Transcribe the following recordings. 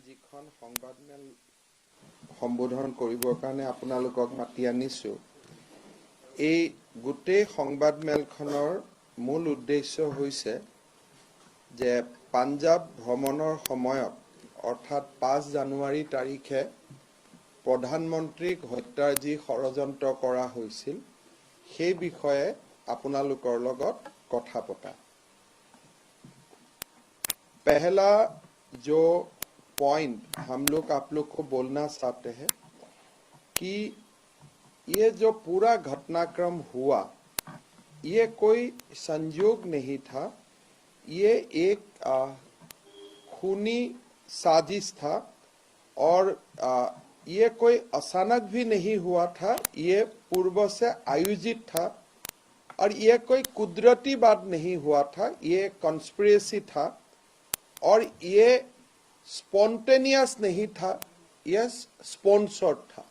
जिखन संबादमेल सम्बोधन करिবৰ কাৰণে আপোনালোকক মাতি আনিছো এই গোটেই সংবাদমেলখনৰ মূল উদ্দেশ্য হৈছে যে পাঞ্জাব ভ্ৰমণৰ সময়ত অৰ্থাৎ 5 জানুৱাৰী তাৰিখে প্ৰধানমন্ত্ৰীক হত্যাৰ যি ষড়যন্ত্ৰ কৰা হৈছিল সেই বিষয়ে আপোনালোকৰ লগত কথা পতা। पहला जो पॉइंट हम लोग आप लोग को बोलना चाहते हैं कि ये जो पूरा घटनाक्रम हुआ ये कोई संयोग नहीं था, ये एक खूनी साजिश था और ये कोई अचानक भी नहीं हुआ था, ये पूर्व से आयोजित था और ये कोई कुदरती बात नहीं हुआ था, ये कॉन्स्पिरेसी था और ये स्पॉन्टेनियस नहीं था, ये स्पॉन्सर्ड था।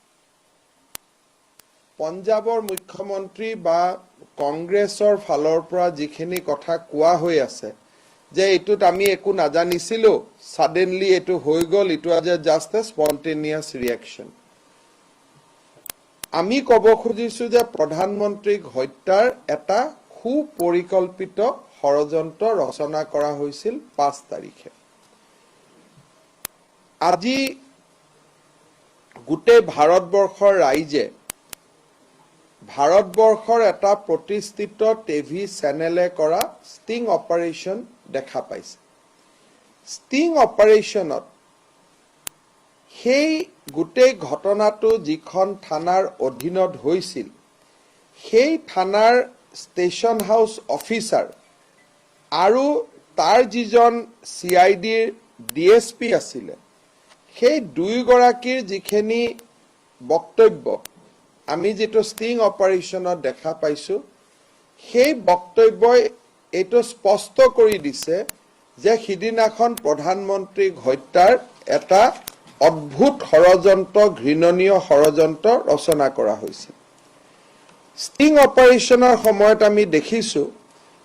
पंजाबर मुख्यमंत्री बा कांग्रेसर फाলৰ পৰা যিখিনি কথা কোৱা হৈ আছে যে এটুত আমি একো নাজানিছিলো সাডেনলি এটু হৈ গল ইটু আজ জাস্ট এ স্পন্টেনিয়াস রিঅ্যাকশন। আমি কব খুজিছো যে প্ৰধানমন্ত্ৰীক হত্যাৰ এটা সুপৰিকল্পিত ষড়যন্ত্ৰ ৰচনা কৰা হৈছিল 5 তাৰিখে। আজি গোটেই ভাৰতবৰ্ষৰ ৰাইজে ভাৰতবৰ্ষৰ এটা প্ৰতিষ্ঠিত টিভি চেনেলে কৰা ষ্টিং অপাৰেশ্যন দেখা পাইছে। ষ্টিং অপাৰেশ্যনত সেই গোটেই ঘটনাটো যিখন থানাৰ অধীনত হৈছিল সেই থানাৰ ষ্টেচন হাউস অফিচাৰ আৰু তাৰ যিজন CIDৰ DSP আছিলে সেই দুইগৰাকীৰ যিখিনি বক্তব্য আমি যেটো ষ্টিং অপাৰেশ্যনত দেখা পাইছো সেই বক্তব্যই এটো স্পষ্ট কৰি দিছে যে সিদিনাখন প্ৰধানমন্ত্ৰীক হত্যাৰ এটা অদ্ভুত ষড়যন্ত্ৰ ঘৃণনীয় ষড়যন্ত্ৰ ৰচনা কৰা হৈছিল। ষ্টিং অপাৰেশ্যনৰ সময়ত আমি দেখিছো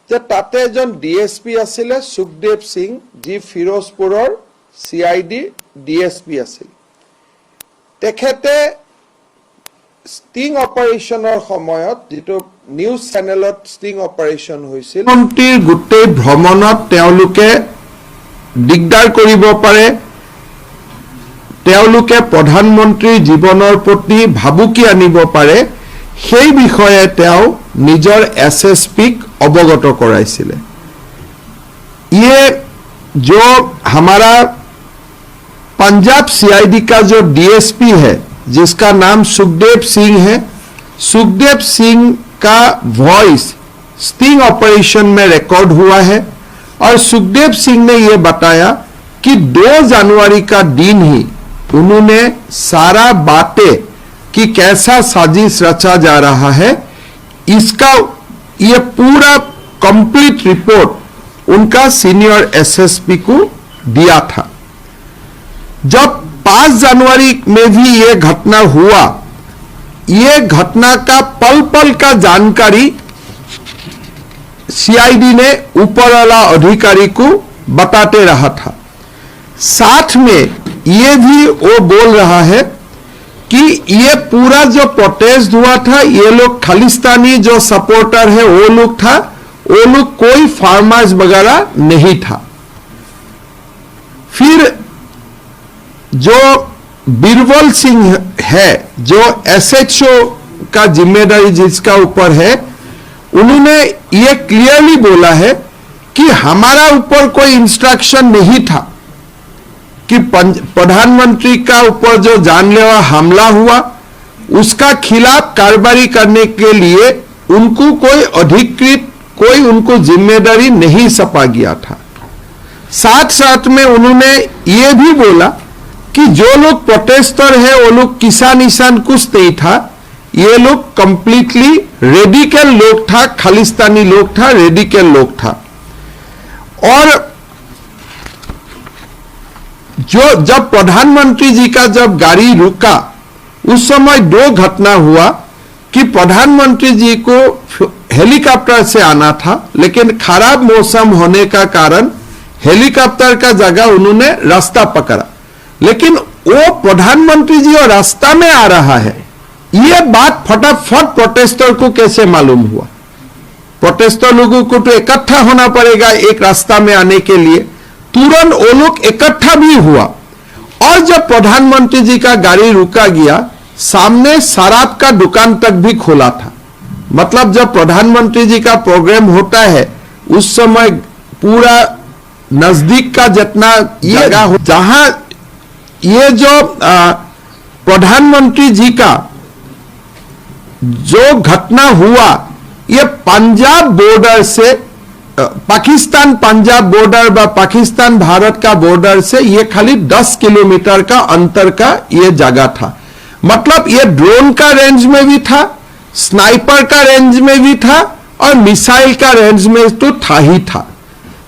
যে তাতে এজন DSP আছিলে সুখদেৱ সিং যি ফিৰোজপুৰৰ CID DSP আছিল। তেখেতে ষ্টিং অপাৰেশ্যনৰ সময়ত যেটো নিউজ চেনেলত ষ্টিং অপাৰেশ্যন হৈছিল মন্ত্ৰীৰ গোটেই ভ্ৰমণত তেওঁলোকে দিগদাৰ কৰিব পাৰে, তেওঁলোকে প্ৰধানমন্ত্ৰীৰ জীৱনৰ প্ৰতি ভাবুকি আনিব পাৰে, সেই বিষয়ে তেওঁ নিজৰ SSPক अवगत कराइছিলে। ये जो हमारा पंजाब CID का जो DSP है जिसका नाम सुखदेव सिंह है, सुखदेव सिंह का वॉइस स्टिंग ऑपरेशन में रिकॉर्ड हुआ है और सुखदेव सिंह ने यह बताया कि 2 जनवरी का दिन ही उन्होंने सारा बातें कि कैसा साजिश रचा जा रहा है इसका ये पूरा कंप्लीट रिपोर्ट उनका सीनियर SSP को दिया था। जब 5 जनवरी में भी ये घटना हुआ, ये घटना का पल पल का जानकारी CID ने ऊपर वाला अधिकारी को बताते रहा था। साथ में ये भी वो बोल रहा है कि ये पूरा जो प्रोटेस्ट हुआ था ये लोग खालिस्तानी जो सपोर्टर है वो लोग था, वो लोग कोई फार्मर्स वगैरह नहीं था। फिर जो बीरबल सिंह है जो SHO का जिम्मेदारी जिसका ऊपर है, उन्होंने ये क्लियरली बोला है कि हमारा ऊपर कोई इंस्ट्रक्शन नहीं था कि प्रधानमंत्री का ऊपर जो जानलेवा हमला हुआ उसका खिलाफ कार्रवाई करने के लिए उनको कोई अधिकृत कोई उनको जिम्मेदारी नहीं सौंपा गया था। साथ साथ में उन्होंने ये भी बोला कि जो लोग प्रोटेस्टर है वो लोग किसान कुछ नहीं था, ये लोग कंप्लीटली रेडिकल लोग था, खालिस्तानी लोग था, रेडिकल लोग था। और जो जब प्रधानमंत्री जी का जब गाड़ी रुका उस समय 2 घटना हुआ कि प्रधानमंत्री जी को हेलीकॉप्टर से आना था लेकिन खराब मौसम होने का कारण हेलीकॉप्टर का जगह उन्होंने रास्ता पकड़ा लेकिन वो प्रधानमंत्री जी और रास्ता में आ रहा है, ये बात फटाफट प्रोटेस्टर को कैसे मालूम हुआ? प्रोटेस्टर लोगों को तो इकट्ठा होना पड़ेगा एक रास्ता में आने के लिए। तुरंत वो लोग इकट्ठा भी हुआ और जब प्रधानमंत्री जी का गाड़ी रुका गया, सामने शराब का दुकान तक भी खोला था। मतलब जब प्रधानमंत्री जी का प्रोग्राम होता है उस समय पूरा नजदीक का जितना जगह हो, जहां ये जो प्रधानमंत्री जी का जो घटना हुआ, ये पंजाब बॉर्डर से पाकिस्तान पंजाब बॉर्डर व पाकिस्तान भारत का बॉर्डर से ये खाली 10 किलोमीटर का अंतर का ये जगह था। मतलब ये ड्रोन का रेंज में भी था, स्नाइपर का रेंज में भी था और मिसाइल का रेंज में तो था ही था।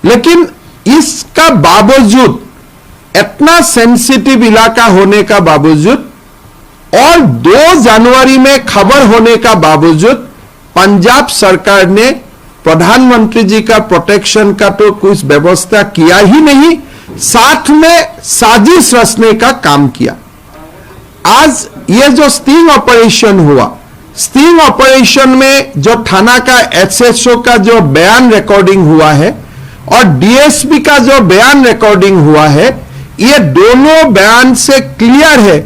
लेकिन इसका बावजूद, इतना सेंसिटिव इलाका होने का बावजूद और 2 जनवरी में खबर होने का बावजूद पंजाब सरकार ने प्रधानमंत्री जी का प्रोटेक्शन का तो कुछ व्यवस्था किया ही नहीं, साथ में साजिश रचने का काम किया। आज ये जो स्टिंग ऑपरेशन हुआ, स्टिंग ऑपरेशन में जो थाना का एसएचओ का जो बयान रिकॉर्डिंग हुआ है और डीएसपी का जो बयान रिकॉर्डिंग हुआ है, ये दोनों बयान से क्लियर है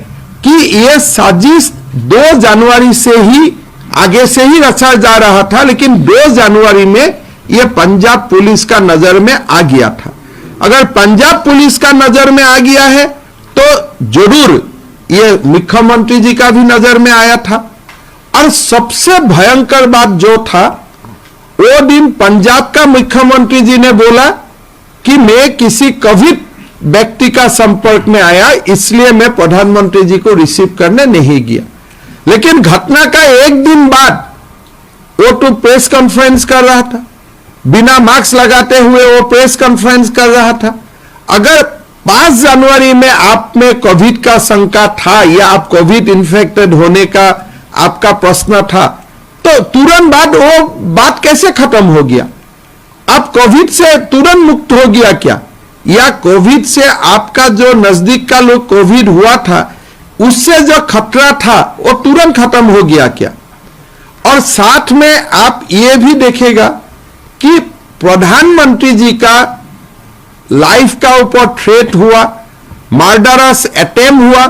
कि ये साजिश 2 जनवरी से ही आगे से ही रचा जा रहा था, लेकिन 2 जनवरी में यह पंजाब पुलिस का नजर में आ गया था। अगर पंजाब पुलिस का नजर में आ गया है तो जरूर ये मुख्यमंत्री जी का भी नजर में आया था। और सबसे भयंकर बात जो था, वो दिन पंजाब का मुख्यमंत्री जी ने बोला कि मैं किसी कोविड व्यक्ति का संपर्क में आया, इसलिए मैं प्रधानमंत्री जी को रिसीव करने नहीं गया। लेकिन घटना का एक दिन बाद वो तो प्रेस कॉन्फ्रेंस कर रहा था, बिना मास्क लगाते हुए वो प्रेस कॉन्फ्रेंस कर रहा था। अगर 5 जनवरी में आप में कोविड का शंका था या आप कोविड इन्फेक्टेड होने का आपका प्रश्न था, तो तुरंत बाद वो बात कैसे खत्म हो गया? आप कोविड से तुरंत मुक्त हो गया क्या? या कोविड से आपका जो नजदीक का लोग कोविड हुआ था उससे जो खतरा था वो तुरंत खत्म हो गया क्या? और साथ में आप ये भी देखेगा कि प्रधानमंत्री जी का लाइफ का ऊपर थ्रेट हुआ, मर्डरस अटेम्प्ट हुआ,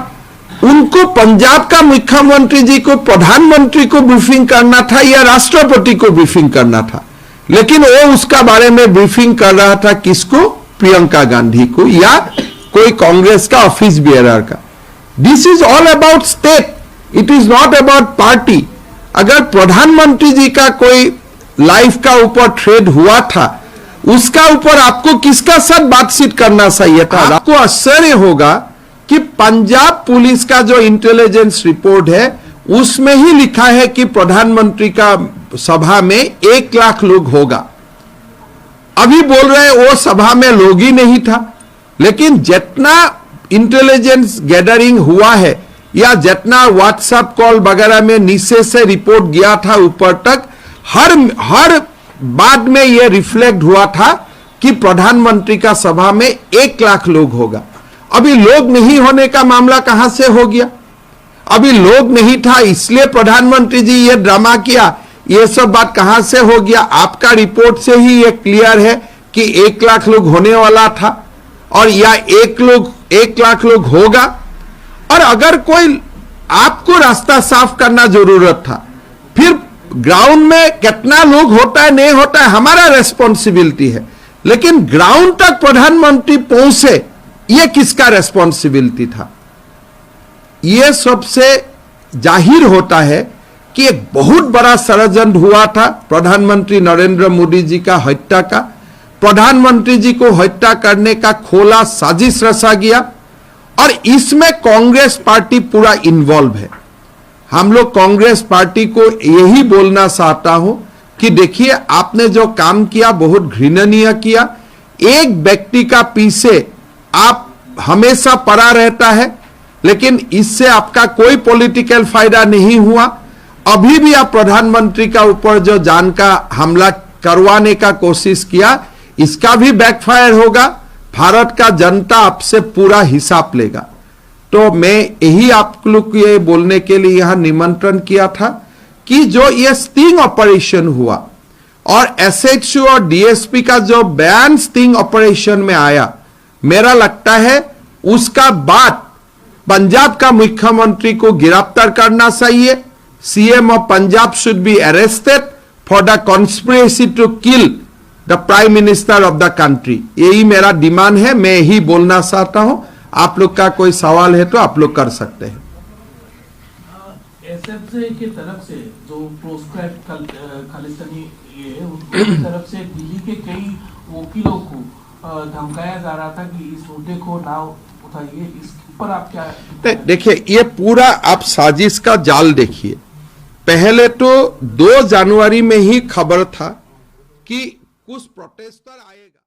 उनको पंजाब का मुख्यमंत्री जी को प्रधानमंत्री को ब्रीफिंग करना था या राष्ट्रपति को ब्रीफिंग करना था, लेकिन वो उसका बारे में ब्रीफिंग कर रहा था किसको? प्रियंका गांधी को या कोई कांग्रेस का ऑफिस बेयरर का। This is all about state, it is not about party. अगर प्रधानमंत्री जी का कोई लाइफ का ऊपर थ्रेट हुआ था, उसका ऊपर आपको किसका साथ बातचीत करना चाहिए था? आपको आश्चर्य होगा कि पंजाब पुलिस का जो इंटेलिजेंस रिपोर्ट है उसमें ही लिखा है कि प्रधानमंत्री का सभा में 1 लाख लोग होगा। अभी बोल रहे वो सभा में लोग ही नहीं था, लेकिन जितना इंटेलिजेंस गैदरिंग हुआ है या जितना व्हाट्सएप कॉल वगैरह में नीचे से रिपोर्ट गया था ऊपर तक, हर बाद में यह रिफ्लेक्ट हुआ था कि प्रधानमंत्री का सभा में 1 लाख लोग होगा। अभी लोग नहीं होने का मामला कहां से हो गया? अभी लोग नहीं था इसलिए प्रधानमंत्री जी ये ड्रामा किया, ये सब बात कहां से हो गया? आपका रिपोर्ट से ही ये क्लियर है कि 1 लाख लोग होने वाला था और या 1 लाख लोग होगा। और अगर कोई आपको रास्ता साफ करना जरूरत था, फिर ग्राउंड में कितना लोग होता है नहीं होता है हमारा रेस्पॉन्सिबिलिटी है, लेकिन ग्राउंड तक प्रधानमंत्री पहुंचे ये किसका रेस्पॉन्सिबिलिटी था? यह सबसे जाहिर होता है कि एक बहुत बड़ा षड्यंत्र हुआ था प्रधानमंत्री नरेंद्र मोदी जी का हत्या का। प्रधानमंत्री जी को हत्या करने का खोला साजिश रचा गया और इसमें कांग्रेस पार्टी पूरा इन्वॉल्व है। हम लोग कांग्रेस पार्टी को यही बोलना चाहता हूं कि देखिए, आपने जो काम किया बहुत घृणनीय किया। एक व्यक्ति का पीछे आप हमेशा पड़ा रहता है, लेकिन इससे आपका कोई पॉलिटिकल फायदा नहीं हुआ। अभी भी आप प्रधानमंत्री का ऊपर जो जान का हमला करवाने का कोशिश किया, इसका भी बैकफायर होगा। भारत का जनता आपसे पूरा हिसाब लेगा। तो मैं यही आप लोग को ये बोलने के लिए यहां निमंत्रण किया था कि जो ये स्टिंग ऑपरेशन हुआ और एसएचओ और डीएसपी का जो बयान स्टिंग ऑपरेशन में आया, मेरा लगता है उसका बाद पंजाब का मुख्यमंत्री को गिरफ्तार करना चाहिए। CM of Punjab should be arrested for the conspiracy to kill the prime minister of the country. यही मेरा डिमांड है, मैं यही बोलना चाहता हूं। आप लोग का कोई सवाल है तो आप लोग कर सकते हैं। एसएफजे की तरफ से जो प्रोस्क्राइब खालिस्तानी उनकी तरफ से दिल्ली के कई वकीलों को धमकाया जा रहा था कि इस मुद्दे को ना उठाइए, इस पर आप क्या? देखिए, ये पूरा आप साजिश का जाल देखिए। पहले तो 2 जनवरी में ही खबर था कि कुछ प्रोटेस्टर आएगा।